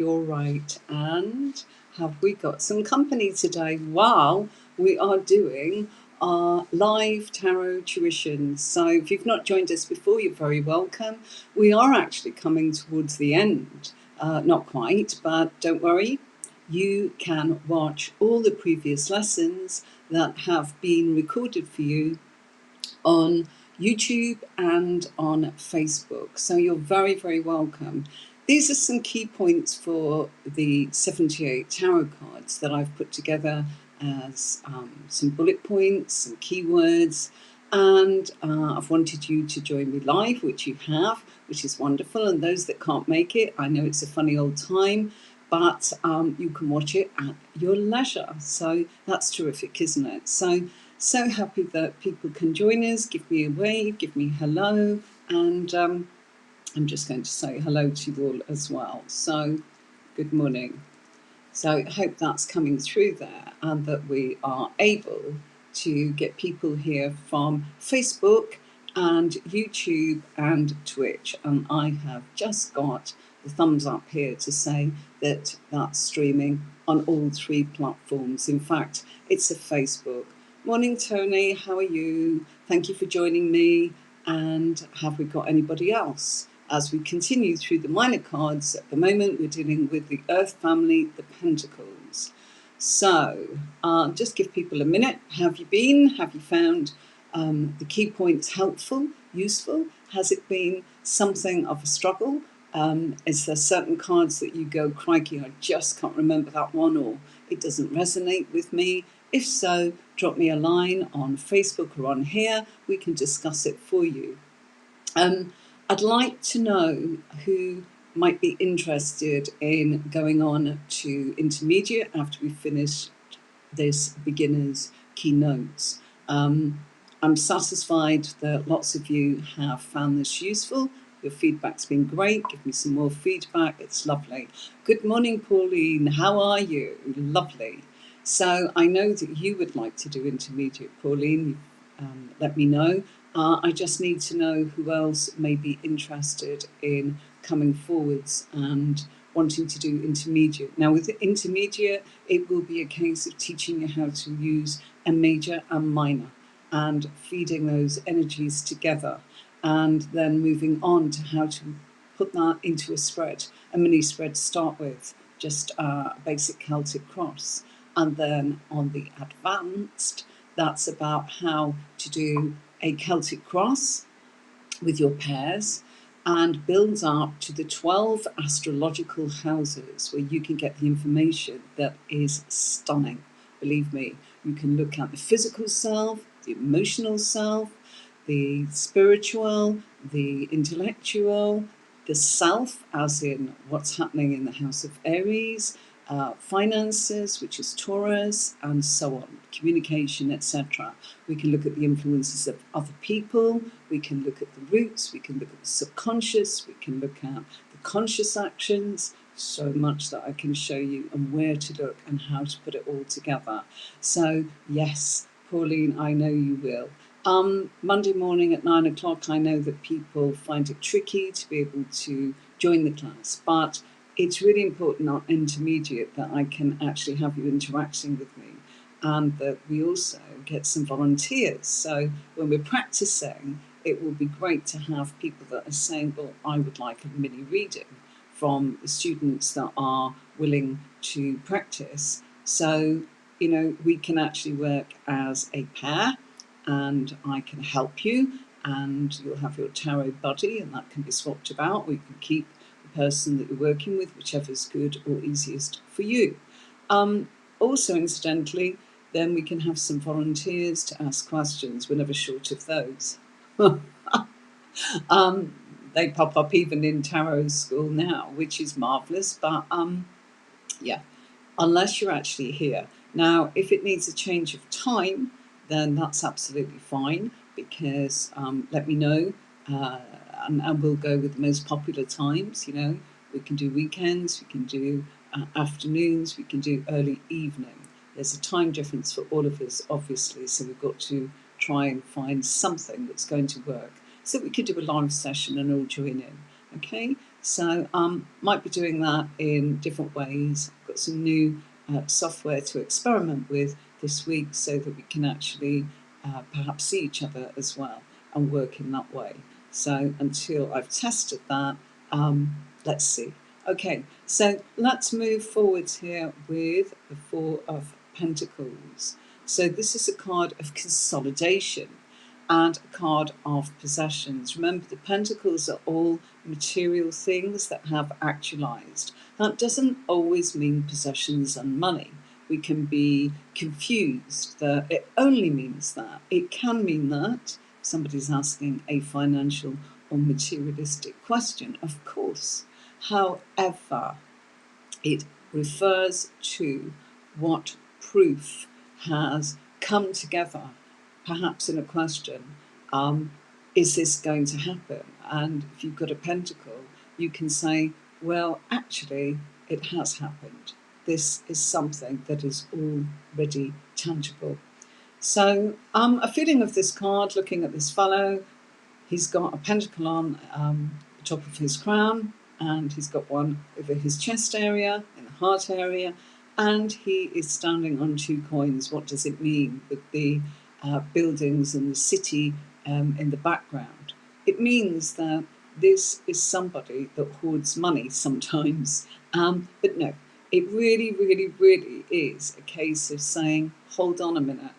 You're right. And have we got some company today? Wow, we are doing our live tarot tuition. So if you've not joined us before, you're very welcome. We are actually coming towards the end. Not quite, but don't worry. You can watch all the previous lessons that have been recorded for you on YouTube and on Facebook. So you're very, very welcome. These are some key points for the 78 tarot cards that I've put together as some bullet points, some keywords, and I've wanted you to join me live, which you have, which is wonderful. And those that can't make it, I know it's a funny old time, but you can watch it at your leisure. So that's terrific, isn't it? So happy that people can join us. Give me a wave, give me hello, and I'm just going to say hello to you all as well. So good morning. So I hope that's coming through there and that we are able to get people here from Facebook and YouTube and Twitch. And I have just got the thumbs up here to say that that's streaming on all three platforms. In fact, it's a Facebook. Morning, Tony. How are you? Thank you for joining me. And have we got anybody else? As we continue through the minor cards, at the moment we're dealing with the Earth family, the Pentacles. So just give people a minute. Have you been? Have you found the key points helpful, useful? Has it been something of a struggle? Is there certain cards that you go, crikey, I just can't remember that one, or it doesn't resonate with me? If so, drop me a line on Facebook or on here. We can discuss it for you. I'd like to know who might be interested in going on to intermediate after we finish this beginner's keynotes. I'm satisfied that lots of you have found this useful. Your feedback's been great. Give me some more feedback. It's lovely. Good morning, Pauline. How are you? Lovely. So I know that you would like to do intermediate, Pauline. Let me know. I just need to know who else may be interested in coming forwards and wanting to do intermediate. Now with the intermediate, it will be a case of teaching you how to use a major and minor and feeding those energies together, and then moving on to how to put that into a spread, a mini spread to start with, just a basic Celtic cross. And then on the advanced, that's about how to do a Celtic cross with your pairs, and builds up to the 12 astrological houses where you can get the information that is stunning. Believe me, you can look at the physical self, the emotional self, the spiritual, the intellectual, the self, as in what's happening in the house of Aries, finances, which is Taurus, and so on, communication, etc. We can look at the influences of other people, we can look at the roots, we can look at the subconscious, we can look at the conscious actions, so much that I can show you, and where to look and how to put it all together. So yes, Pauline, I know you will. Monday morning at 9 o'clock, I know that people find it tricky to be able to join the class, but it's really important on intermediate that I can actually have you interacting with me, and that we also get some volunteers. So when we're practicing, it will be great to have people that are saying, well, I would like a mini reading from the students that are willing to practice. So, you know, we can actually work as a pair, and I can help you, and you'll have your tarot buddy, and that can be swapped about. We can keep person that you're working with, whichever's good or easiest for you. Also, incidentally, then we can have some volunteers to ask questions. We're never short of those. They pop up even in tarot school now, which is marvellous, but yeah, unless you're actually here. Now, if it needs a change of time, then that's absolutely fine, because let me know, and we'll go with the most popular times. You know, we can do weekends, we can do afternoons, we can do early evening. There's a time difference for all of us, obviously, so we've got to try and find something that's going to work, so we could do a live session and all join in. Okay, So might be doing that in different ways. I've got some new software to experiment with this week so that we can actually perhaps see each other as well and work in that way. So until I've tested that, let's see. Okay, so let's move forwards here with the Four of Pentacles. So this is a card of consolidation and a card of possessions. Remember, the Pentacles are all material things that have actualized. That doesn't always mean possessions and money. We can be confused that it only means that. It can mean that somebody's asking a financial or materialistic question, of course. However, it refers to what proof has come together, perhaps in a question. Is this going to happen? And if you've got a pentacle, you can say, well, actually, it has happened. This is something that is already tangible. So a feeling of this card, looking at this fellow, he's got a pentacle on the top of his crown, and he's got one over his chest area, in the heart area, and he is standing on two coins. What does it mean with the buildings and the city in the background? It means that this is somebody that hoards money sometimes, but no, it really, really, really is a case of saying, hold on a minute.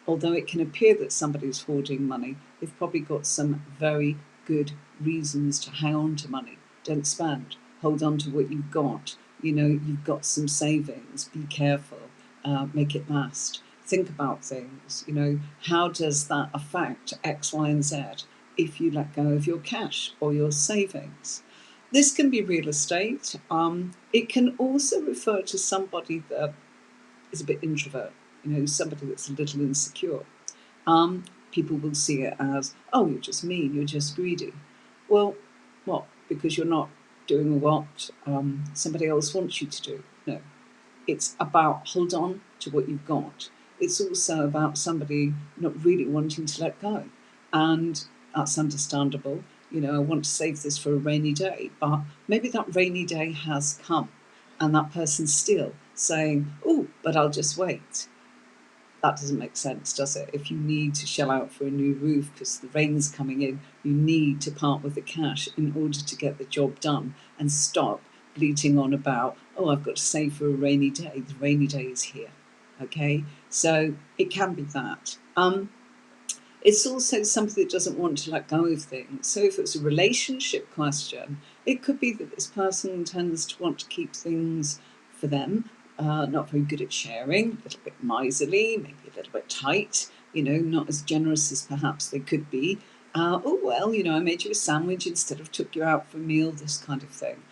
Although it can appear that somebody's hoarding money, they've probably got some very good reasons to hang on to money. Don't spend. Hold on to what you've got. You know, you've got some savings. Be careful. Make it last. Think about things. You know, how does that affect X, Y, and Z if you let go of your cash or your savings? This can be real estate. It can also refer to somebody that is a bit introvert, you know, somebody that's a little insecure. People will see it as, oh, you're just mean, you're just greedy. Well, what? Because you're not doing what somebody else wants you to do? No. It's about hold on to what you've got. It's also about somebody not really wanting to let go. And that's understandable. You know, I want to save this for a rainy day, but maybe that rainy day has come and that person's still saying, oh, but I'll just wait. That doesn't make sense, does it? If you need to shell out for a new roof because the rain's coming in, you need to part with the cash in order to get the job done and stop bleating on about, oh, I've got to save for a rainy day. The rainy day is here. Okay, so it can be that. It's also somebody that doesn't want to let go of things. So if it's a relationship question, it could be that this person tends to want to keep things for them, not very good at sharing, a little bit miserly, maybe a little bit tight, you know, not as generous as perhaps they could be. Oh, well, you know, I made you a sandwich instead of took you out for a meal, this kind of thing.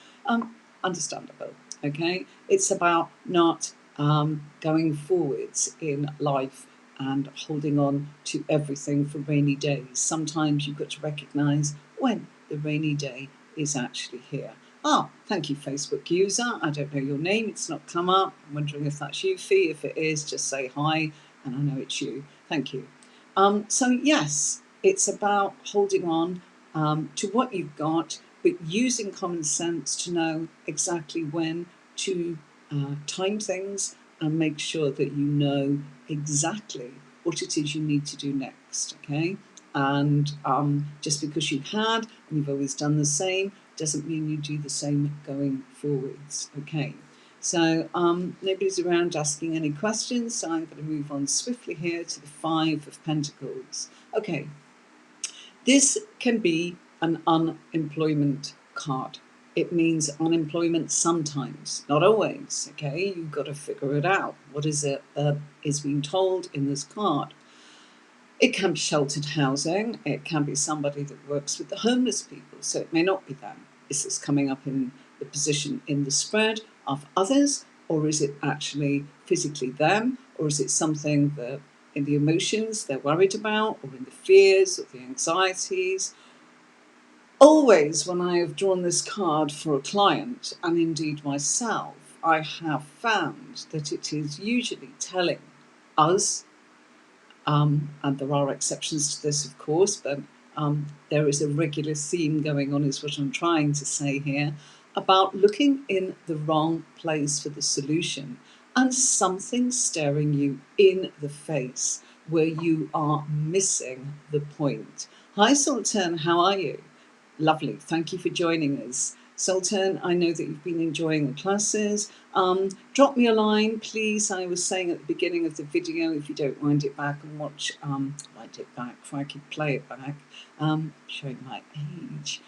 Understandable, okay? It's about not going forwards in life and holding on to everything for rainy days. Sometimes you've got to recognise when the rainy day is actually here. Ah, thank you, Facebook user. I don't know your name. It's not come up. I'm wondering if that's you, Fee. If it is, just say hi, and I know it's you. Thank you. So yes, it's about holding on to what you've got, but using common sense to know exactly when to time things and make sure that you know exactly what it is you need to do next, okay? And just because you've had and you've always done the same doesn't mean you do the same going forwards, okay? So nobody's around asking any questions, so I'm going to move on swiftly here to the Five of Pentacles. Okay, this can be an unemployment card. It means unemployment sometimes, not always, okay? You've got to figure it out. What is it that is being told in this card? It can be sheltered housing. It can be somebody that works with the homeless people. So it may not be them. Is this coming up in the position in the spread of others? Or is it actually physically them? Or is it something that in the emotions they're worried about, or in the fears or the anxieties? Always, when I have drawn this card for a client, and indeed myself, I have found that it is usually telling us, and there are exceptions to this, of course, but there is a regular theme going on, is what I'm trying to say here, about looking in the wrong place for the solution and something staring you in the face where you are missing the point. Hi, Sultan, how are you? Lovely. Thank you for joining us. Sultan, I know that you've been enjoying the classes. Drop me a line, please. I was saying at the beginning of the video, if you don't wind it back and watch, wind it back, if I could play it back, showing my age.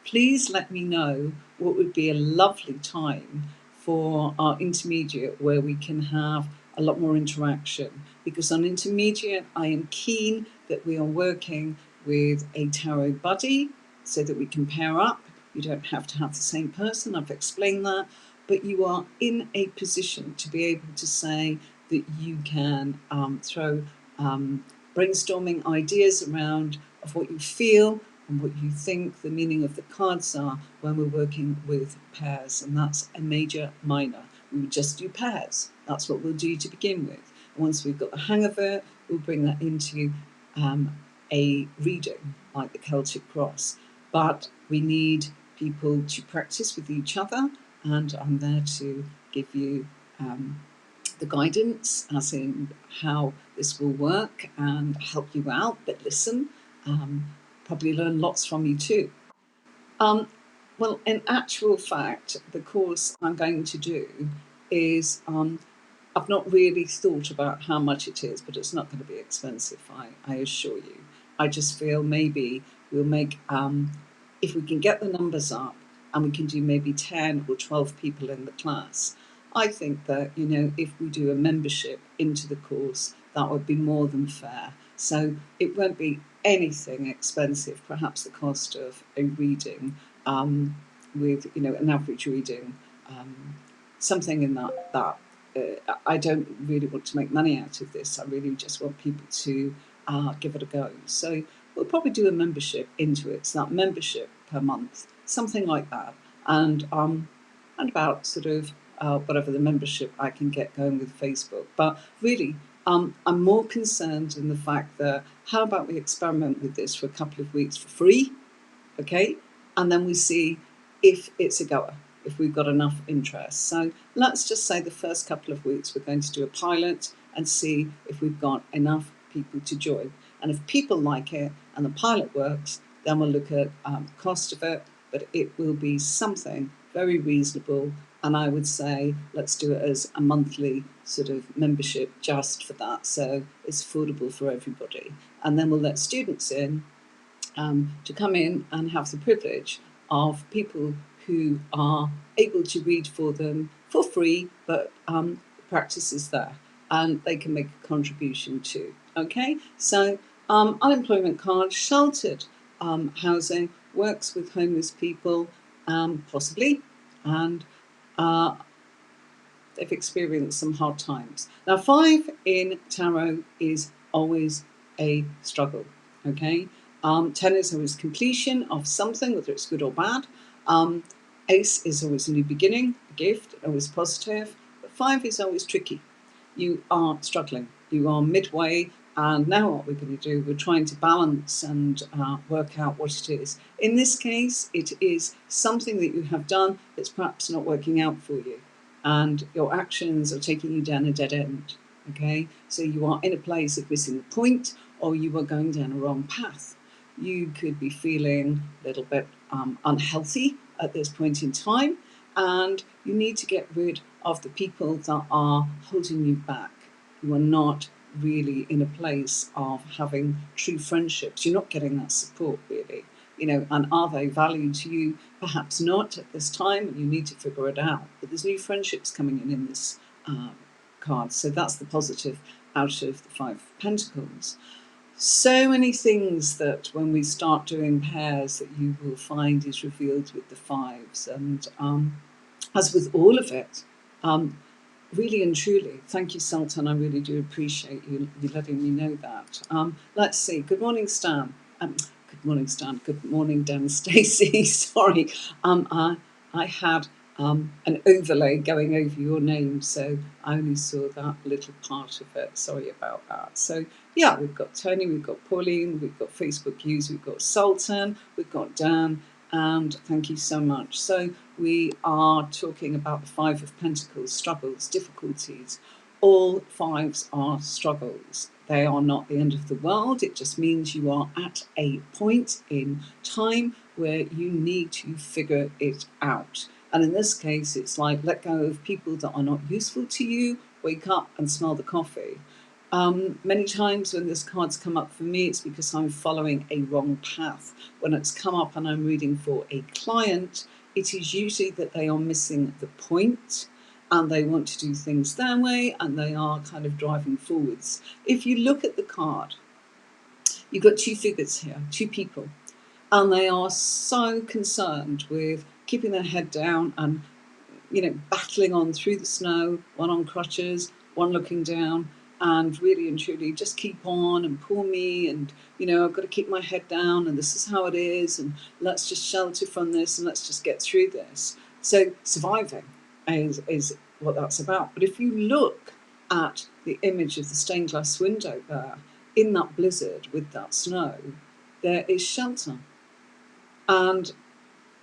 Please let me know what would be a lovely time for our intermediate where we can have a lot more interaction. Because on intermediate, I am keen that we are working with a tarot buddy so that we can pair up. You don't have to have the same person, I've explained that, but you are in a position to be able to say that you can throw brainstorming ideas around of what you feel and what you think the meaning of the cards are when we're working with pairs, and that's a major minor. We would just do pairs. That's what we'll do to begin with. And once we've got the hang of it, we'll bring that into a reading like the Celtic Cross. But we need people to practice with each other, and I'm there to give you the guidance as in how this will work and help you out, but listen, probably learn lots from you too. Well, in actual fact, the course I'm going to do is I've not really thought about how much it is, but it's not going to be expensive, I assure you. I just feel maybe we'll make, if we can get the numbers up and we can do maybe 10 or 12 people in the class, I think that, you know, if we do a membership into the course, that would be more than fair. So it won't be anything expensive, perhaps the cost of a reading with, you know, an average reading, something in that. I don't really want to make money out of this. I really just want people to give it a go. So we'll probably do a membership into it. So that membership per month, something like that, and about sort of whatever the membership I can get going with Facebook. But really, I'm more concerned in the fact that how about we experiment with this for a couple of weeks for free, okay, and then we see if it's a goer, if we've got enough interest. So let's just say the first couple of weeks we're going to do a pilot and see if we've got enough people to join. And if people like it and the pilot works, then we'll look at the cost of it, but it will be something very reasonable. And I would say let's do it as a monthly sort of membership just for that, so it's affordable for everybody. And then we'll let students in to come in and have the privilege of people who are able to read for them for free, but practice is there and they can make a contribution too. Okay, so unemployment card, sheltered housing, works with homeless people, possibly, and they've experienced some hard times. Now, 5 in tarot is always a struggle, okay? 10 is always completion of something, whether it's good or bad. Ace is always a new beginning, a gift, always positive. But 5 is always tricky. You are struggling. You are midway, and now what we're going to do, we're trying to balance and work out what it is. In this case, it is something that you have done that's perhaps not working out for you, and your actions are taking you down a dead end, okay? So you are in a place of missing the point, or you are going down a wrong path. You could be feeling a little bit unhealthy at this point in time, and you need to get rid of the people that are holding you back. You are not really in a place of having true friendships. You're not getting that support, really. You know, and are they valued to you? Perhaps not at this time, and you need to figure it out. But there's new friendships coming in this card, so that's the positive out of the 5 of Pentacles. So many things that when we start doing pairs that you will find is revealed with the 5s, and as with all of it, really and truly, thank you, Sultan. I really do appreciate you letting me know that. Let's see. Good morning, Stan. Good morning, Stan. Good morning, Dan. Stacey. Sorry. I had an overlay going over your name, so I only saw that little part of it. Sorry about that. So yeah, we've got Tony, we've got Pauline, we've got Facebook Use, we've got Sultan, we've got Dan, and thank you so much. So we are talking about the Five of Pentacles, struggles, difficulties. All fives are struggles. They are not the end of the world. It just means you are at a point in time where you need to figure it out. And in this case, it's like let go of people that are not useful to you, wake up and smell the coffee. Many times when this card's come up for me, it's because I'm following a wrong path. When it's come up and I'm reading for a client, it is usually that they are missing the point and they want to do things their way and they are kind of driving forwards. If you look at the card, you've got two figures here, two people, and they are so concerned with keeping their head down and battling on through the snow, one on crutches, one looking down, and really and truly just keep on and poor me, and I've got to keep my head down, and this is how it is, and let's just shelter from this, and let's just get through this. So surviving is what that's about. But if you look at the image of the stained glass window there, in that blizzard with that snow, there is shelter. And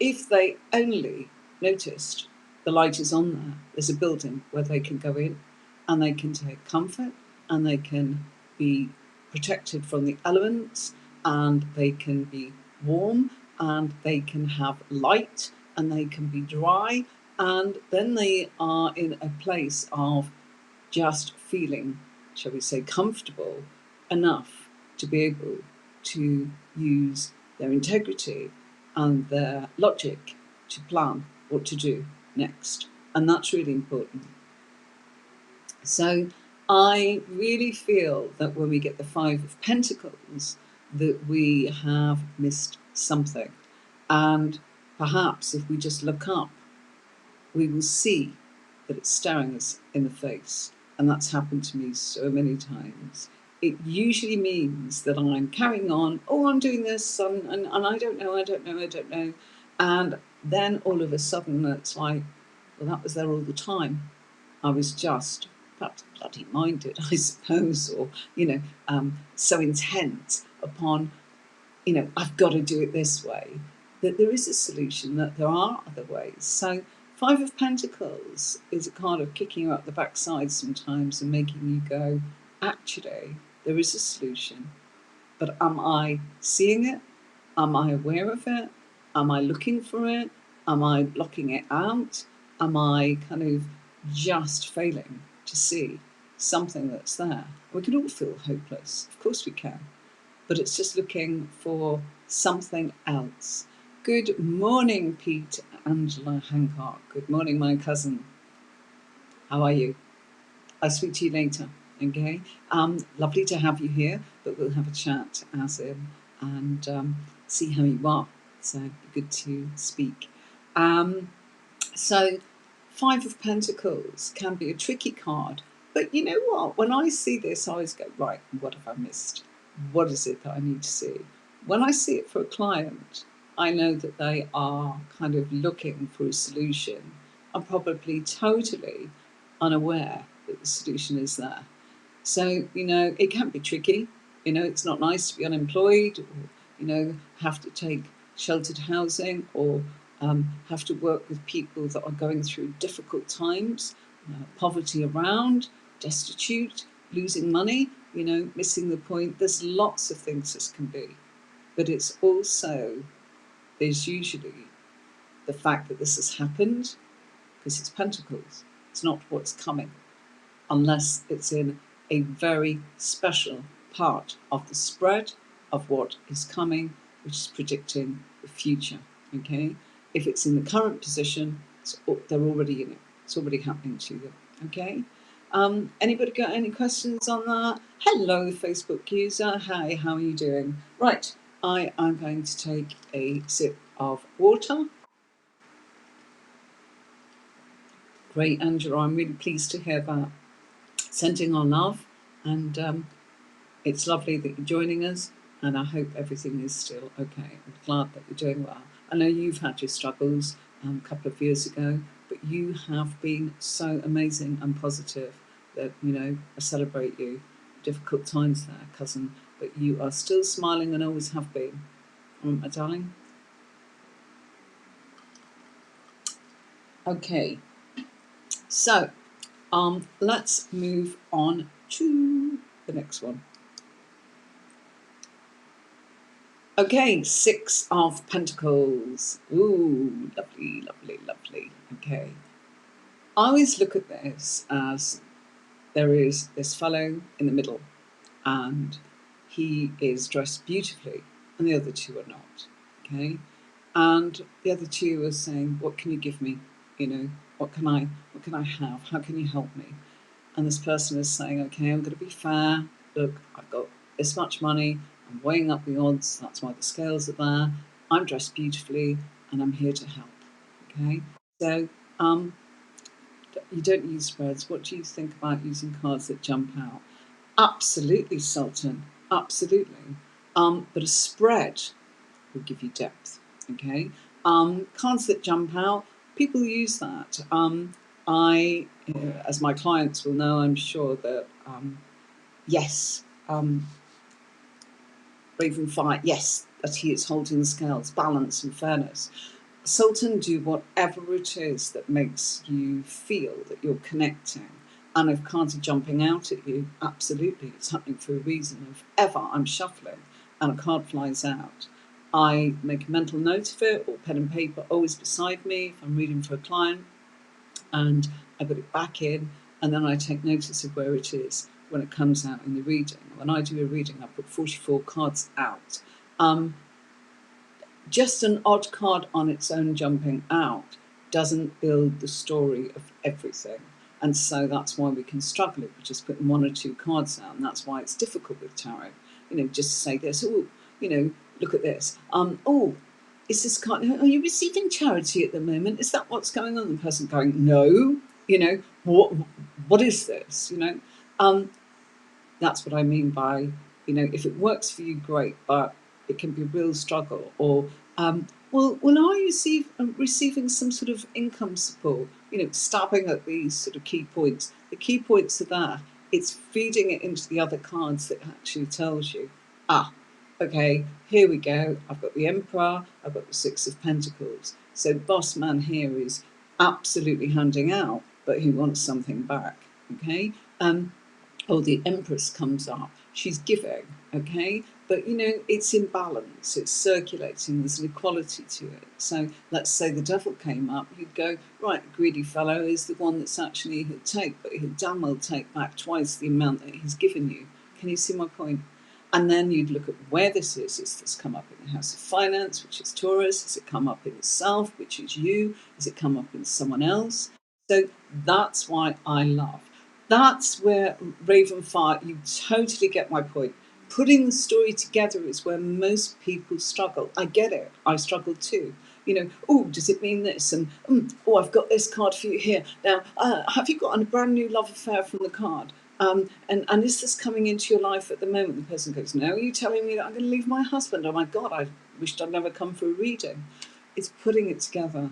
if they only noticed the light is on there, there's a building where they can go in and they can take comfort and they can be protected from the elements and they can be warm and they can have light and they can be dry, and then they are in a place of just feeling, shall we say, comfortable enough to be able to use their integrity and their logic to plan what to do next. And that's really important. So I really feel that when we get the Five of Pentacles, that we have missed something. And perhaps if we just look up, we will see that it's staring us in the face. And that's happened to me so many times. It usually means that I'm carrying on, oh, I'm doing this, and I don't know. And then all of a sudden it's like, well, that was there all the time. I was just perhaps bloody minded, I suppose, or, so intent upon, I've got to do it this way, that there is a solution, that there are other ways. So Five of Pentacles is a card of kicking you up the backside sometimes and making you go, actually, there is a solution, but am I seeing it? Am I aware of it? Am I looking for it? Am I blocking it out? Am I kind of just failing to see something that's there? We can all feel hopeless, of course we can, but it's just looking for something else. Good morning, Pete Angela Hancock. Good morning, my cousin. How are you? I'll speak to you later, okay? Lovely to have you here, but we'll have a chat as in and see how you are. So good to speak. So Five of Pentacles can be a tricky card, but you know what? When I see this, I always go, right, what have I missed? What is it that I need to see? When I see it for a client, I know that they are kind of looking for a solution and probably totally unaware that the solution is there. So, it can be tricky. It's not nice to be unemployed or, have to take sheltered housing or have to work with people that are going through difficult times, poverty around, destitute, losing money, missing the point. There's lots of things this can be. But it's also, there's usually the fact that this has happened because it's Pentacles. It's not what's coming, unless it's in a very special part of the spread of what is coming, which is predicting the future, okay? If it's in the current position, they're already in it. It's already happening to them, okay? Anybody got any questions on that? Hello, Facebook user. Hi, how are you doing? Right, I am going to take a sip of water. Great, Angela, I'm really pleased to hear that. Sending our love, and it's lovely that you're joining us, and I hope everything is still okay. I'm glad that you're doing well. I know you've had your struggles a couple of years ago, you have been so amazing and positive that, I celebrate you. Difficult times there, cousin, but you are still smiling and always have been. My darling. Okay, so let's move on to the next one. Okay, Six of Pentacles. Ooh, lovely, lovely, lovely. Okay. I always look at this as there is this fellow in the middle, and he is dressed beautifully, and the other two are not. Okay. And the other two are saying, what can you give me? What can I have? How can you help me? And this person is saying, okay, I'm going to be fair. Look, I've got this much money. I'm weighing up the odds. That's why the scales are there. I'm dressed beautifully and I'm here to help. Okay. So you don't use spreads. What do you think about using cards that jump out? Absolutely, Sultan. Absolutely. But a spread will give you depth. Okay. Cards that jump out, people use that. As my clients will know, I'm sure that yes, Raven Fire, yes, that he is holding the scales, balance and fairness. Sultan, do whatever it is that makes you feel that you're connecting. And if cards are jumping out at you, absolutely, it's happening for a reason. If ever I'm shuffling and a card flies out, I make a mental note of it, or pen and paper always beside me if I'm reading for a client, and I put it back in, and then I take notice of where it is when it comes out in the reading. When I do a reading, I put 44 cards out. Just an odd card on its own jumping out doesn't build the story of everything. And so that's why we can struggle with just putting one or two cards out. And that's why it's difficult with tarot. Just to say this, look at this. Is this card, are you receiving charity at the moment? Is that what's going on? The person going, no, what is this? That's what I mean by, if it works for you, great, but it can be a real struggle. Or, are you receiving some sort of income support? Stopping at these sort of key points. The key points are there. It's feeding it into the other cards that actually tells you, okay, here we go. I've got the Emperor, I've got the Six of Pentacles. So boss man here is absolutely handing out, but he wants something back, okay? The Empress comes up. She's giving, okay? But, it's in balance. It's circulating. There's an equality to it. So let's say the Devil came up. You'd go, right, the greedy fellow is the one that's actually he'll take, but he'll damn well take back twice the amount that he's given you. Can you see my point? And then you'd look at where this is. Is this come up in the House of Finance, which is Taurus? Has it come up in the Self, which is you? Has it come up in someone else? So that's why I love. That's where Ravenfire, you totally get my point. Putting the story together is where most people struggle. I get it. I struggle too. Does it mean this? And, I've got this card for you here. Now, have you got a brand new love affair from the card? And is this coming into your life at the moment? The person goes, no, are you telling me that I'm going to leave my husband? Oh my God, I wished I'd never come for a reading. It's putting it together.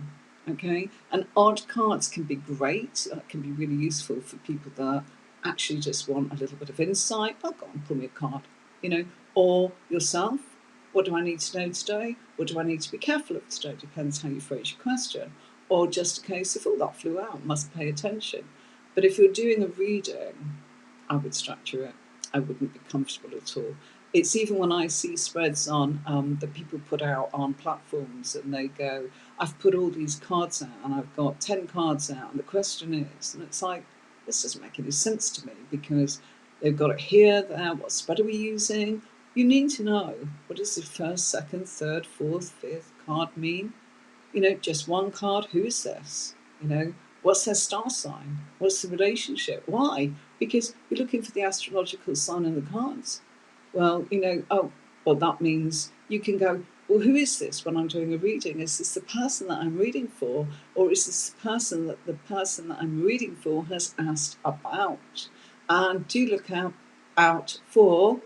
Okay, and odd cards can be great. That can be really useful for people that actually just want a little bit of insight. Oh, go on, pull me a card, or yourself. What do I need to know today? What do I need to be careful of today? Depends how you phrase your question. Or just a case of, that flew out, must pay attention. But if you're doing a reading, I would structure it. I wouldn't be comfortable at all. It's even when I see spreads on that people put out on platforms and they go, I've put all these cards out and I've got 10 cards out. And the question is, and it's like, this doesn't make any sense to me because they've got it here, there, what spread are we using? You need to know, what does the first, second, third, fourth, fifth card mean? Just one card, who is this? What's their star sign? What's the relationship? Why? Because you're looking for the astrological sign in the cards. Well, that means you can go, well, who is this when I'm doing a reading? Is this the person that I'm reading for? Or is this the person that I'm reading for has asked about? And do look out for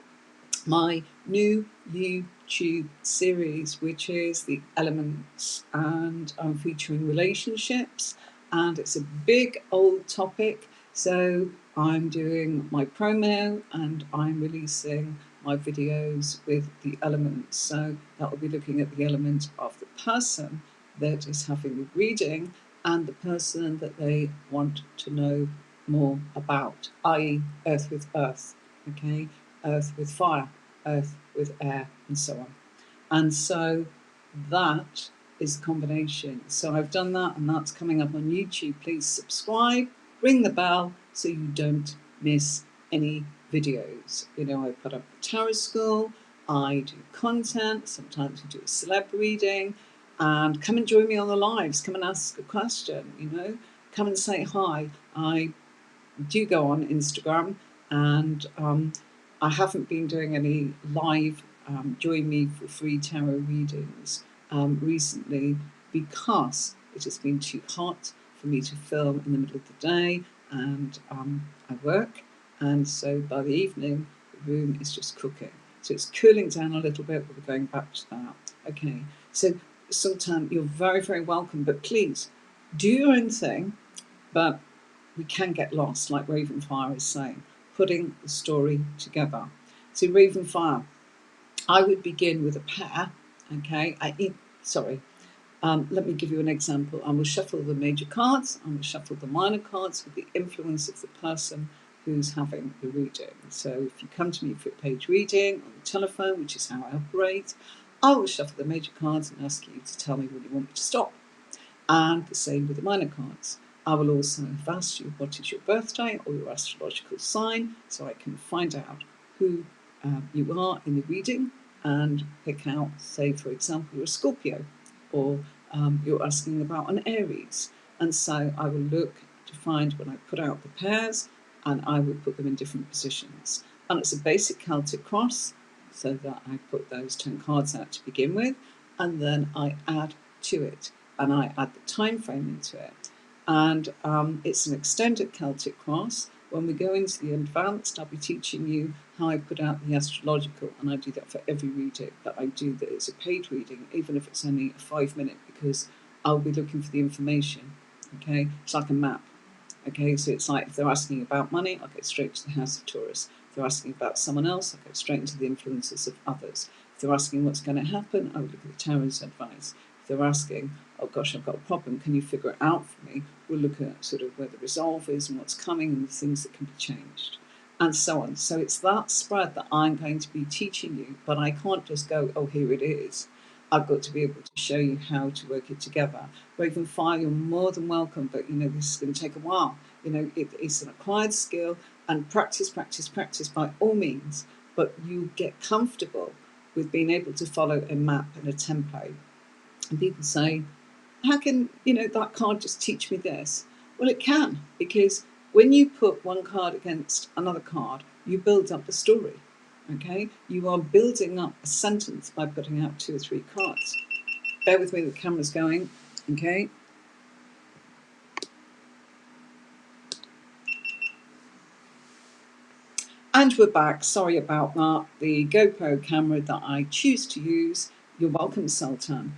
my new YouTube series, which is the elements, and I'm featuring relationships and it's a big old topic. So I'm doing my promo and I'm releasing my videos with the elements. So that will be looking at the element of the person that is having the reading and the person that they want to know more about, i.e., earth with earth, okay, earth with fire, earth with air, and so on. And so that is a combination. So I've done that, and that's coming up on YouTube. Please subscribe, ring the bell so you don't miss any videos. You know, I put up the tarot school, I do content, sometimes we do a celeb reading, and come and join me on the lives. Come and ask a question, you know, come and say hi. I do go on Instagram, and I haven't been doing any live join me for free tarot readings recently because it has been too hot for me to film in the middle of the day, and I work, and so by the evening the room is just cooking. So it's cooling down a little bit, but we're going back to that. Okay, so sometime you're very, very welcome, but please do your own thing, but we can get lost, like Ravenfire is saying, putting the story together. So Ravenfire, I would begin with a pair, okay? Let me give you an example. I will shuffle the major cards, I will shuffle the minor cards with the influence of the person who's having the reading. So if you come to me for a page reading on the telephone, which is how I operate, I will shuffle the major cards and ask you to tell me when you want me to stop. And the same with the minor cards. I will also have asked you what is your birthday or your astrological sign, so I can find out who you are in the reading and pick out, say, for example, you're a Scorpio, or you're asking about an Aries. And so I will look to find when I put out the pairs, and I will put them in different positions. And it's a basic Celtic cross, so that I put those 10 cards out to begin with, and then I add to it, and I add the time frame into it. And it's an extended Celtic cross. When we go into the advanced, I'll be teaching you how I put out the astrological, and I do that for every reading that I do that is a paid reading, even if it's only a 5 minute, because I'll be looking for the information. Okay, it's like a map. Okay, so it's like if they're asking about money, I'll get straight to the House of Taurus. If they're asking about someone else, I'll go straight into the influences of others. If they're asking what's going to happen, I will look at the Tarot's advice. If they're asking, oh gosh, I've got a problem, can you figure it out for me? We'll look at sort of where the resolve is and what's coming and the things that can be changed, and so on. So it's that spread that I'm going to be teaching you, but I can't just go, oh, here it is. I've got to be able to show you how to work it together. Ravenfire, you're more than welcome, but this is going to take a while. It's an acquired skill, and practice, practice, practice by all means, but you get comfortable with being able to follow a map and a template. And people say, how can, that card just teach me this? Well, it can, because when you put one card against another card, you build up the story, okay? You are building up a sentence by putting out 2 or 3 cards. Bear with me, the camera's going, okay? And we're back. Sorry about that. The GoPro camera that I choose to use, you're welcome, Sultan,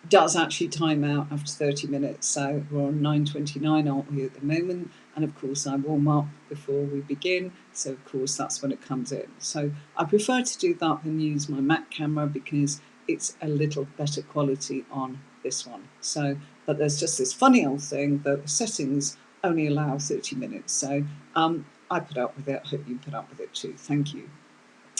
does actually time out after 30 minutes. So we're on 9:29, aren't we, at the moment? And of course, I warm up before we begin. So of course, that's when it comes in. So I prefer to do that than use my Mac camera because it's a little better quality on this one. So, but there's just this funny old thing that the settings only allow 30 minutes. So I put up with it. I hope you put up with it too. Thank you.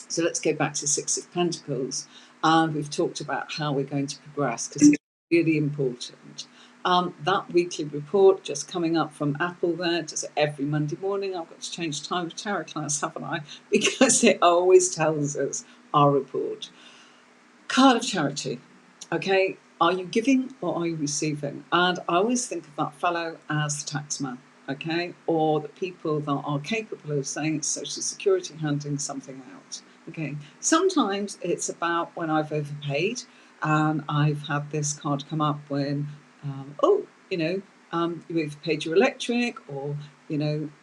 So let's go back to 6 of Pentacles. And we've talked about how we're going to progress because it's really important. That weekly report just coming up from Apple there, does it every Monday morning. I've got to change the time of tarot class, haven't I? Because it always tells us our report. Card of charity. Okay, are you giving or are you receiving? And I always think of that fellow as the taxman. Okay, or the people that are capable of saying it's Social Security handing something out. Okay, sometimes it's about when I've overpaid, and I've had this card come up when, you overpaid your electric, or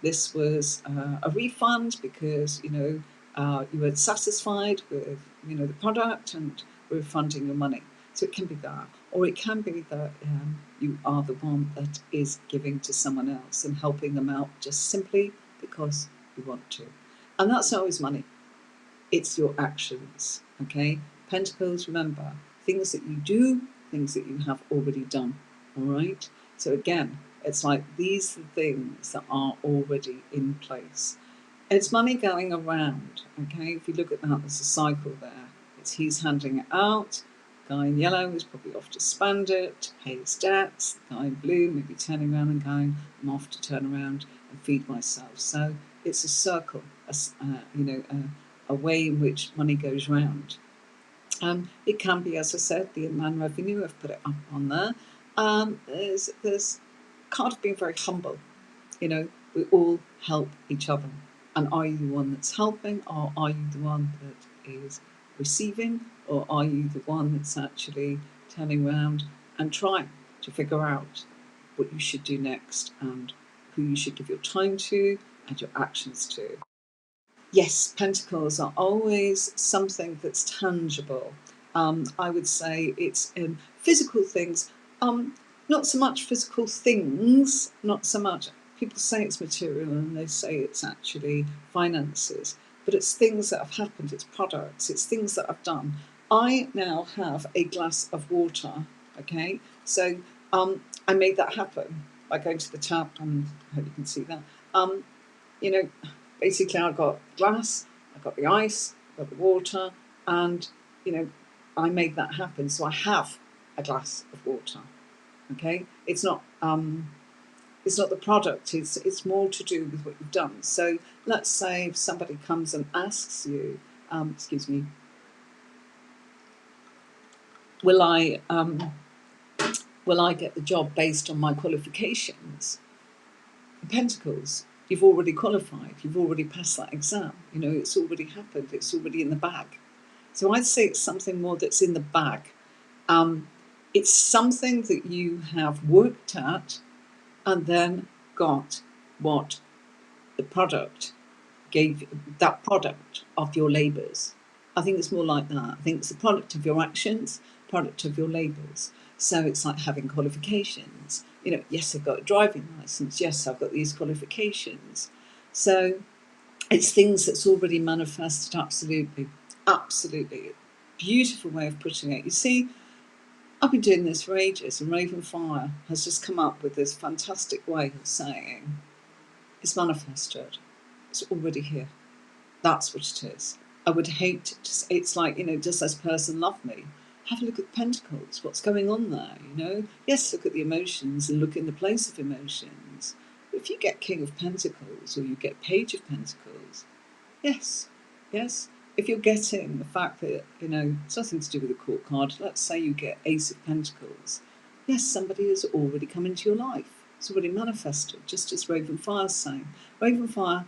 this was a refund because you weren't satisfied with the product and we're refunding your money. So it can be that. or it can be that you are the one that is giving to someone else and helping them out just simply because you want to. And that's not always money, it's your actions, okay? Pentacles, remember, things that you do, things that you have already done, all right? So again, it's like these are things that are already in place. It's money going around, okay? If you look at that, there's a cycle there. It's he's handing it out. The guy in yellow is probably off to spend it, to pay his debts. The guy in blue maybe turning around and going, I'm off to turn around and feed myself. So it's a circle, a way in which money goes round. It can be, as I said, the inland revenue. I've put it up on there. There's card of being very humble. We all help each other. And are you the one that's helping, or are you the one that is receiving, or are you the one that's actually turning around and trying to figure out what you should do next and who you should give your time to and your actions to? Yes, pentacles are always something that's tangible. I would say it's in physical things, not so much physical things, not so much. People say it's material and they say it's actually finances, but it's things that have happened, it's products, it's things that I've done. I now have a glass of water, okay? So I made that happen by going to the tap, and I hope you can see that. You know, basically I got glass, I got the ice, I got the water, and I made that happen. So I have a glass of water. Okay, it's not the product. It's more to do with what you've done. So let's say if somebody comes and asks you, excuse me, will I get the job based on my qualifications? Pentacles, you've already qualified, you've already passed that exam, it's already happened, it's already in the bag. So I'd say it's something more that's in the bag. It's something that you have worked at and then got what the product gave, that product of your labours. I think it's more like that. I think it's the product of your actions, product of your labours. So it's like having qualifications. Yes, I've got a driving licence. Yes, I've got these qualifications. So it's things that's already manifested. Absolutely. Absolutely. Beautiful way of putting it. You see, I've been doing this for ages, and Ravenfire has just come up with this fantastic way of saying it's manifested. It's already here. That's what it is. I would hate to say, it's like, does this person love me? Have a look at the pentacles. What's going on there, Yes, look at the emotions and look in the place of emotions. But if you get King of Pentacles or you get Page of Pentacles, yes. If you're getting the fact that, it's nothing to do with the court card, let's say you get Ace of Pentacles. Yes, somebody has already come into your life. It's already manifested, just as Ravenfire is saying. Ravenfire,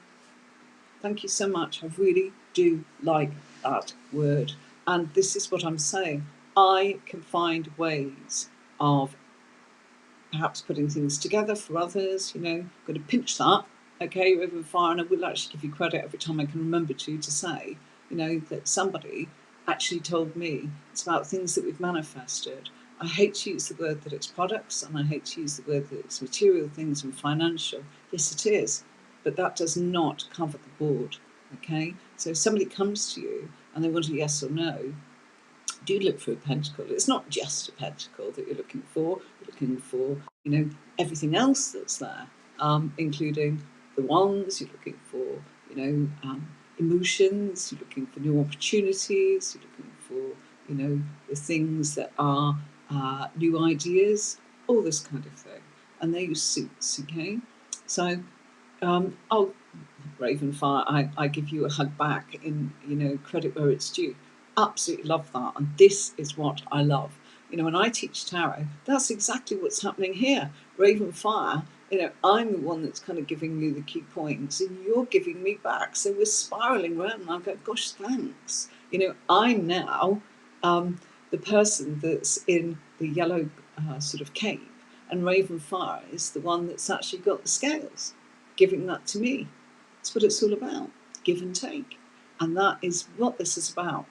thank you so much. I really do like that word. And this is what I'm saying. I can find ways of perhaps putting things together for others. I'm going to pinch that, okay, Ravenfire, and I will actually give you credit every time I can remember to say, that somebody actually told me it's about things that we've manifested. I hate to use the word that it's products, and I hate to use the word that it's material things and financial. Yes, it is. But that does not cover the board, okay? So if somebody comes to you and they want a yes or no, do look for a pentacle. It's not just a pentacle that you're looking for. You're looking for, everything else that's there, including the wands. You're looking for, emotions. You're looking for new opportunities. You're looking for, the things that are new ideas, all this kind of thing. And they use suits, okay? So, Ravenfire, I give you a hug back in, credit where it's due. Absolutely love that. And this is what I love. When I teach tarot, that's exactly what's happening here. Ravenfire, I'm the one that's kind of giving you the key points and you're giving me back. So we're spiraling around and I go, gosh, thanks. I'm now the person that's in the yellow sort of cape, and Ravenfire is the one that's actually got the scales, giving that to me. That's what it's all about, give and take. And that is what this is about.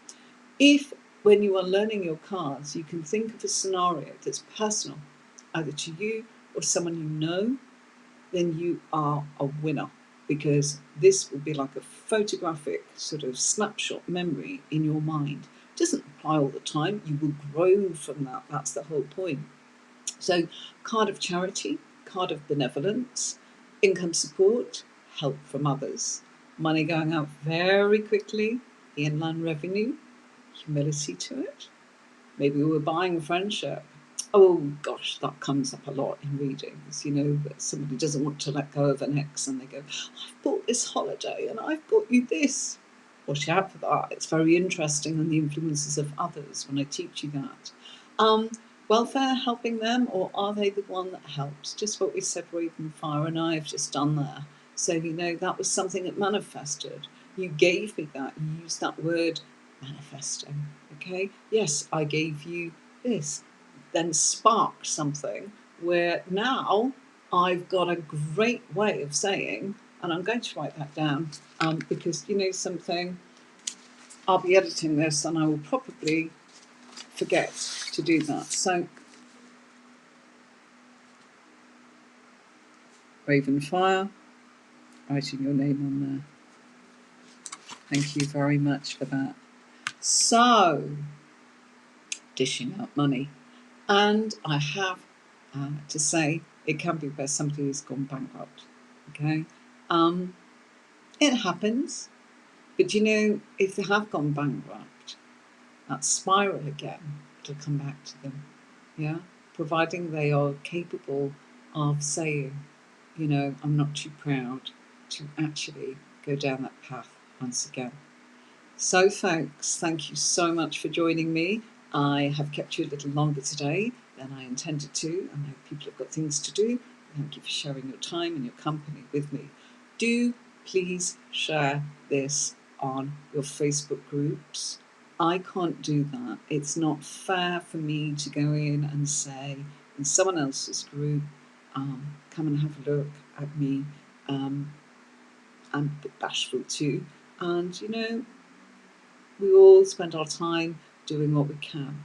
If when you are learning your cards, you can think of a scenario that's personal, either to you or someone you know, then you are a winner, because this will be like a photographic sort of snapshot memory in your mind. It doesn't apply all the time, you will grow from that. That's the whole point. So, card of charity, card of benevolence, income support, help from others, money going out very quickly, inland revenue, humility to it. Maybe we were buying friendship. Oh gosh, that comes up a lot in readings. That somebody doesn't want to let go of an ex and they go, I've bought this holiday and I've bought you this. Watch out for that. It's very interesting on the influences of others when I teach you that. Um, Welfare, helping them, or are they the one that helps? Just what we said, Raven Fire and I have just done there. So, that was something that manifested. You gave me that. You used that word manifesting. Okay, yes, I gave you this, then sparked something where now I've got a great way of saying, and I'm going to write that down, because something, I'll be editing this and I will probably forget to do that. So, Raven Fire, writing your name on there. Thank you very much for that. So, dishing out money. And I have to say, it can be where somebody has gone bankrupt. Okay, it happens, but if they have gone bankrupt, that spiral again, it'll come back to them. Yeah, providing they are capable of saying, I'm not too proud to actually go down that path once again. So, folks, thank you so much for joining me. I have kept you a little longer today than I intended to. I know people have got things to do. Thank you for sharing your time and your company with me. Do please share this on your Facebook groups. I can't do that. It's not fair for me to go in and say in someone else's group, come and have a look at me. I'm a bit bashful too. And, we all spend our time doing what we can.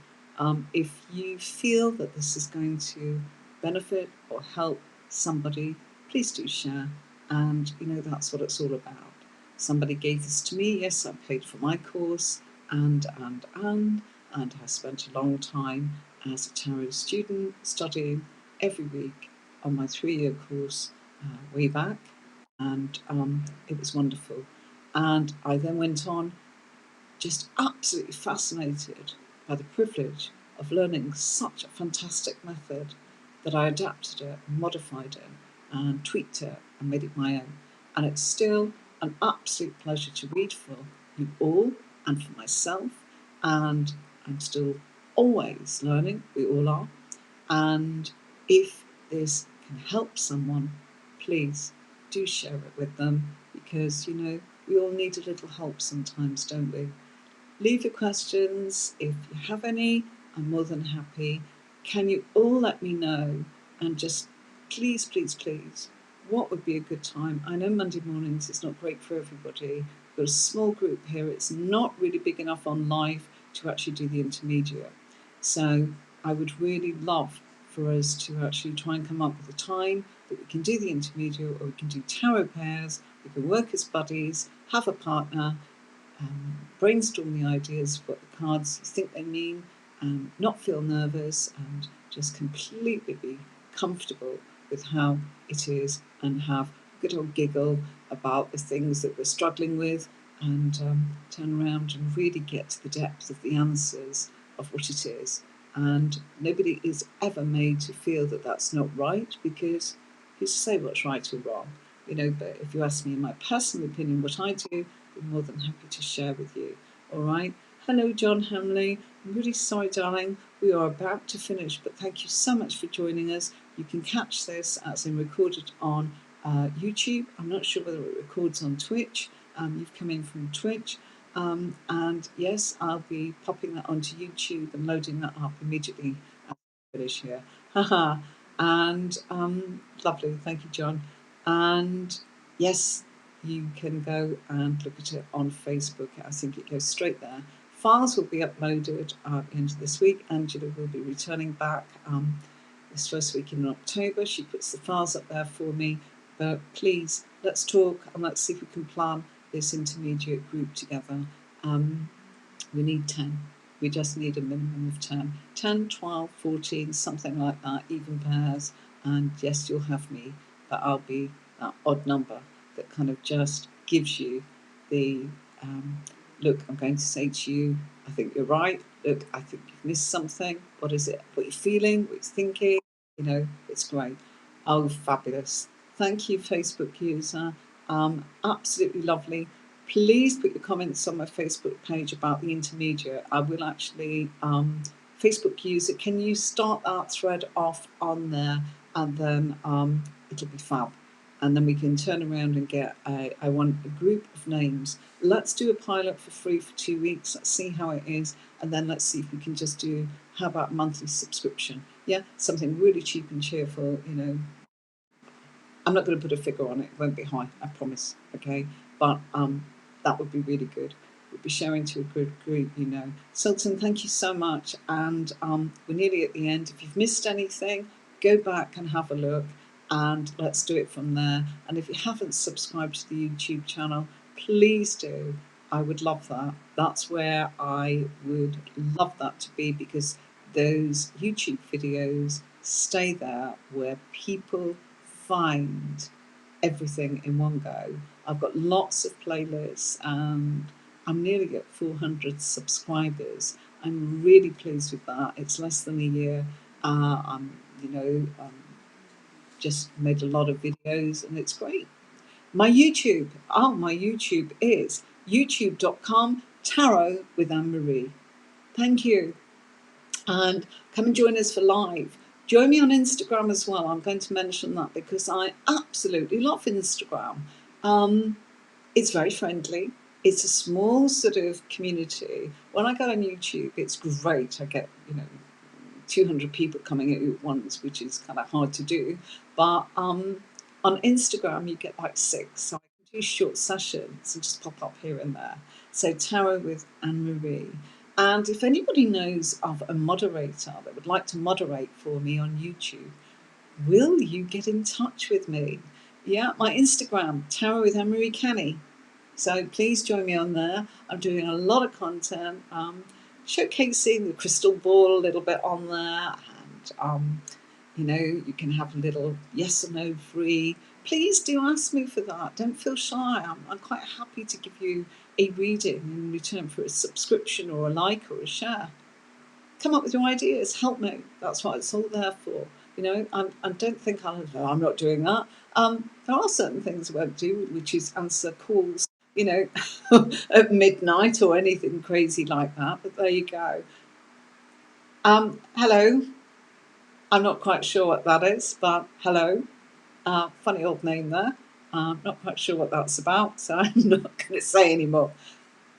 If you feel that this is going to benefit or help somebody, please do share. And that's what it's all about. Somebody gave this to me. Yes, I paid for my course, and I spent a long time as a tarot student studying every week on my 3-year course way back, and it was wonderful. And I then went on, just absolutely fascinated by the privilege of learning such a fantastic method, that I adapted it, modified it, and tweaked it and made it my own. And it's still an absolute pleasure to read for you all and for myself. And I'm still always learning, we all are. And if this can help someone, please do share it with them, because we all need a little help sometimes, don't we? Leave your questions if you have any. I'm more than happy. Can you all let me know? And just please, please, please, what would be a good time? I know Monday mornings is not great for everybody. We've got a small group here. It's not really big enough on live to actually do the intermediate. So I would really love for us to actually try and come up with a time that we can do the intermediate, or we can do tarot pairs, we can work as buddies, have a partner, brainstorm the ideas of what the cards you think they mean, not feel nervous, and just completely be comfortable with how it is, and have a good old giggle about the things that we're struggling with, and turn around and really get to the depth of the answers of what it is. And nobody is ever made to feel that that's not right, because who's to say what's right or wrong? But if you ask me in my personal opinion what I do, I'm more than happy to share with you. All right. Hello, John Hamley. I'm really sorry, darling. We are about to finish, but thank you so much for joining us. You can catch this as in recorded on YouTube. I'm not sure whether it records on Twitch. You've come in from Twitch. And yes, I'll be popping that onto YouTube and loading that up immediately after I finish here. Haha. And lovely. Thank you, John. And yes, you can go and look at it on Facebook. I think it goes straight there. Files will be uploaded at the end of this week. Angela will be returning back this first week in October. She puts the files up there for me. But please, let's talk and let's see if we can plan this intermediate group together. We need 10. We just need a minimum of 10. 10, 12, 14, something like that, even pairs. And yes, you'll have me, but I'll be that odd number that kind of just gives you the look, I'm going to say to you, I think you're right. Look, I think you've missed something. What is it? What you're feeling, what you're thinking. It's great. Oh, fabulous. Thank you, Facebook user. Absolutely lovely. Please put your comments on my Facebook page about the intermediate. I will actually, Facebook user, can you start that thread off on there, and then it'll be fab. And then we can turn around and get, I want a group of names. Let's do a pilot for free for 2 weeks. Let's see how it is. And then let's see if we can just do, how about monthly subscription? Yeah, something really cheap and cheerful, I'm not going to put a figure on it. It won't be high, I promise. Okay, but that would be really good. We'll be sharing to a good group, Sultan, thank you so much. And we're nearly at the end. If you've missed anything, go back and have a look, and let's do it from there. And if you haven't subscribed to the YouTube channel, please do. I would love that. That's where I would love that to be, because those YouTube videos stay there where people find everything in one go. I've got lots of playlists, and I'm nearly at 400 subscribers. I'm really pleased with that. It's less than a year. Just made a lot of videos, and it's great. My YouTube is youtube.com tarot with Anne-Marie. Thank you. And come and join us for live. Join me on Instagram as well. I'm going to mention that because I absolutely love Instagram. It's very friendly. It's a small sort of community. When I go on YouTube, it's great. I get, 200 people coming at you at once, which is kind of hard to do. But on Instagram, you get like 6. So I can do short sessions and just pop up here and there. So Tarot with Anne-Marie. And if anybody knows of a moderator that would like to moderate for me on YouTube, will you get in touch with me? Yeah, my Instagram, Tarot with Anne-Marie Kenny. So please join me on there. I'm doing a lot of content, showcasing the crystal ball a little bit on there. And, you can have a little yes or no free. Please do ask me for that. Don't feel shy. I'm quite happy to give you a reading in return for a subscription or a like or a share. Come up with your ideas. Help me. That's what it's all there for. I don't think I'm not doing that. There are certain things I won't do, which is answer calls, at midnight or anything crazy like that. But there you go. Hello. I'm not quite sure what that is, but hello. Funny old name there. Not quite sure what that's about, so I'm not going to say anymore.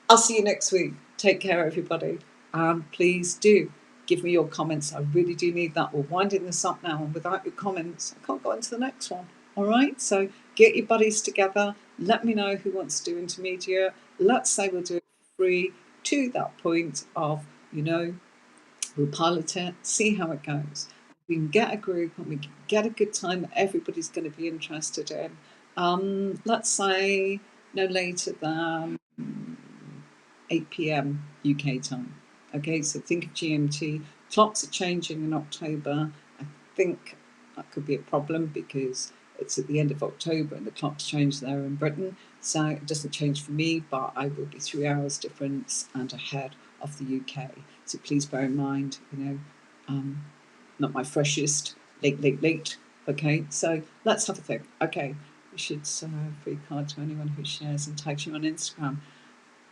I'll see you next week. Take care, everybody. And please do give me your comments. I really do need that. We're winding this up now, and without your comments, I can't go on to the next one. All right? So get your buddies together. Let me know who wants to do intermediate. Let's say we'll do it for free to that point of, we'll pilot it, see how it goes. We can get a group and we can get a good time that everybody's going to be interested in. Let's say no later than 8 p.m. UK time. Okay, so think of GMT. Clocks are changing in October. I think that could be a problem because it's at the end of October and the clocks change there in Britain. So it doesn't change for me, but I will be 3 hours difference and ahead of the UK. So please bear in mind, not my freshest, late. Okay, so let's have a think. Okay, we should send a free card to anyone who shares and tags you on Instagram.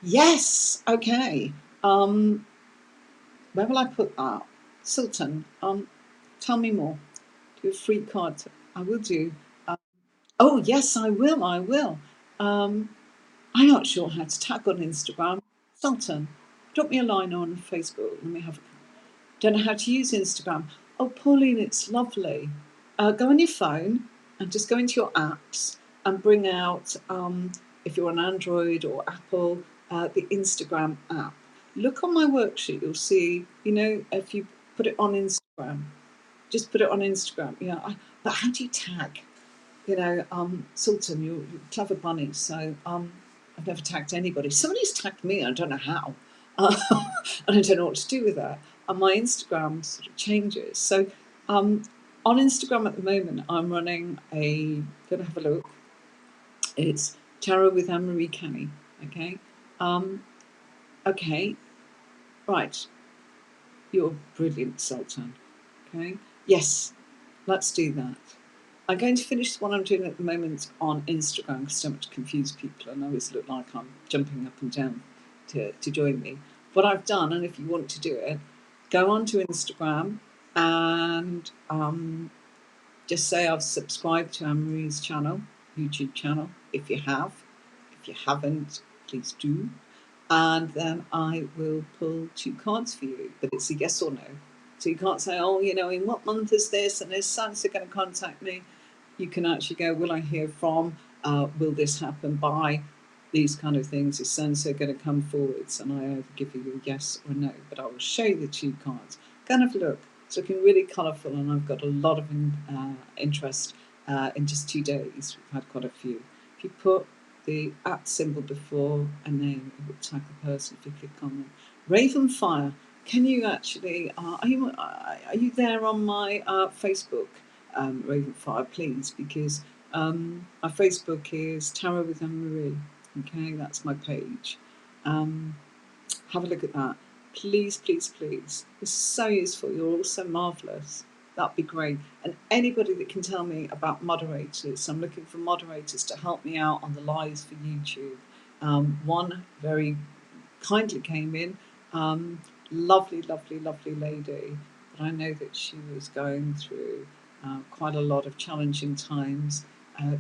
Yes, okay. Where will I put that? Sultan, tell me more. Do a free card. I will do. Oh, yes, I will. I'm not sure how to tag on Instagram. Sultan, drop me a line on Facebook. Let me have a don't know how to use Instagram. Oh, Pauline, it's lovely. Go on your phone and just go into your apps and bring out, if you're on Android or Apple, the Instagram app. look on my worksheet, you'll see, you know, if you put it on Instagram, just put it on Instagram. But how do you tag? Sultan, you're clever bunny. So I've never tagged anybody. Somebody's tagged me. I don't know how, and I don't know what to do with that. And my Instagram sort of changes. So on Instagram at the moment, I'm running a. Gonna have a look. It's Tarot with Anne-Marie Canny. Okay. Okay. Right. You're brilliant, Sultan. Okay. Yes. Let's do that. I'm going to finish what I'm doing at the moment on Instagram because I don't want to confuse people and I always look like I'm jumping up and down to join me. What I've done, and if you want to do it, go onto Instagram and just say I've subscribed to Anne-Marie's channel, YouTube channel, if you have. If you haven't, please do. And then I will pull 2 cards for you, but it's a yes or no. So you can't say, oh, you know, in what month is this and is Sansa going to contact me? You can actually go, will I hear from? Will this happen by? These kind of things. Is Sansa going to come forwards? And I either give you a yes or no. But I will show you the 2 cards. Go and have a look. It's looking really colourful, and I've got a lot of interest in just 2 days. We've had quite a few. If you put the @ symbol before a name, it will tag the person if you click on them. Ravenfire, can you actually, are you there on my Facebook, Ravenfire, please? Because my Facebook is Tarot with Anne-Marie. Okay, that's my page. Have a look at that. Please, please, please. It's so useful. You're all so marvellous. That'd be great. And anybody that can tell me about moderators, I'm looking for moderators to help me out on the lives for YouTube. One very kindly came in, lovely, lovely, lovely lady. But I know that she was going through quite a lot of challenging times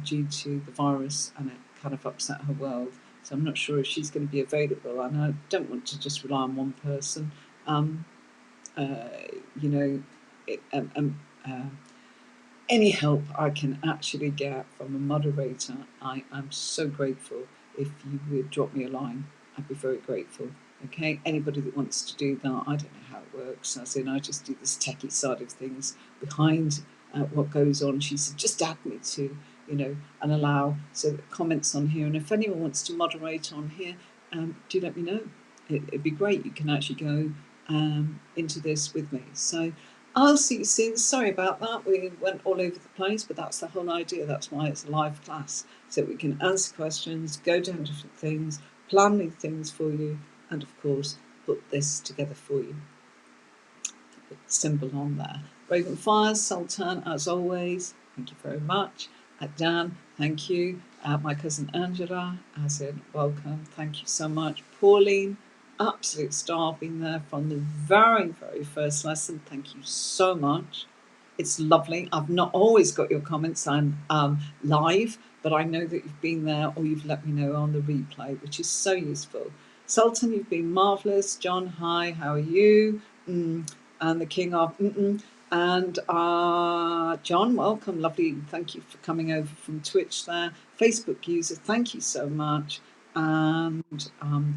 due to the virus, and it kind of upset her world. So I'm not sure if she's going to be available, and I don't want to just rely on one person. You know, any help I can actually get from a moderator, I am so grateful. If you would drop me a line, I'd be very grateful. Okay, anybody that wants to do that, I don't know how it works. As in, I just do this techie side of things behind what goes on. She said, just add me to, you know, and allow so that comments on here. And if anyone wants to moderate on here, do let me know. It'd be great. You can actually go into this with me. So I'll see you soon. Sorry about that. We went all over the place, but that's the whole idea. That's why it's a live class, so we can answer questions, go down different things, plan new things for you, and of course, put this together for you. Put the symbol on there. Ravenfire, Sultan, as always, thank you very much. Dan, thank you. My cousin Angela, as in welcome, thank you so much. Pauline, absolute star, been there from the very, very first lesson. Thank you so much. It's lovely. I've not always got your comments on live, but I know that you've been there or you've let me know on the replay, which is so useful. Sultan, you've been marvellous. John, hi, how are you? And the king of and John, welcome, lovely. Thank you for coming over from Twitch there. Facebook user, thank you so much. And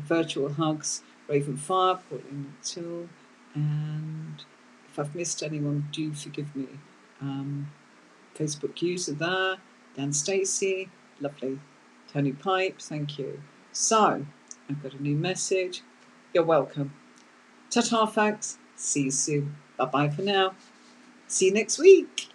virtual hugs, Ravenfire, Pauline Till, and if I've missed anyone, do forgive me. Facebook user there, Dan Stacey, lovely. Tony Pipe, thank you. So, I've got a new message. You're welcome. Ta-ta, folks. See you soon. Bye-bye for now. See you next week.